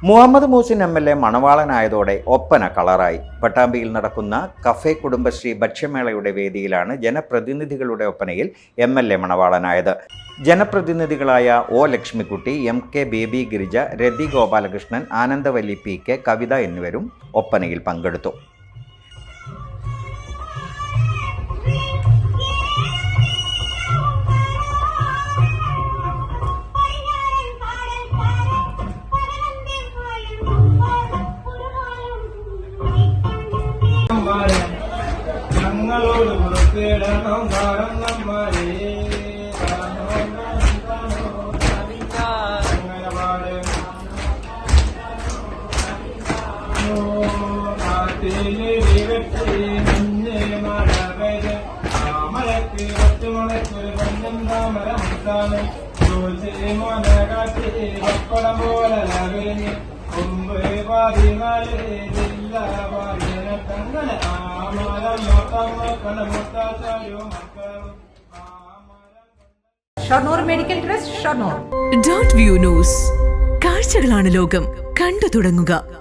Muhammad Muhsin MLA മണവാളനായതോടെ Oppana കളറായി. പട്ടാമ്പിയിൽ നടക്കുന്ന cafe Kudumbashree ഭക്ഷ്യമേളയുടെ വേദിയിലാണ് ജനപ്രതിനിധികളുടെ ഒപ്പനയിൽ MLA മണവാളനായത്. ജനപ്രതിനിധികളായ O. Lakshmikutty, MK Baby Girija, Rathi Gopalakrishnan, Anandavalli PK, Kavitha എന്നിവരും ഒപ്പനയിൽ പങ്കെടുത്തു. ഞങ്ങളോട് പുറത്തിടണം കാരണന്മാരെ മലക്ക് പത്തുമണക്കൊരു കൊല്ലം താമര മുത്താണ് മോന കാട്ടി പപ്പടം പോലെ ലകഞ്ഞ് 9-14 ജില്ലാ പാലിനക്കങ്ങനെ Shoranur medical trust Shoranur. Dot view news. കാഴ്ചകളാണ് ലോകം, കണ്ടു തുടങ്ങുക.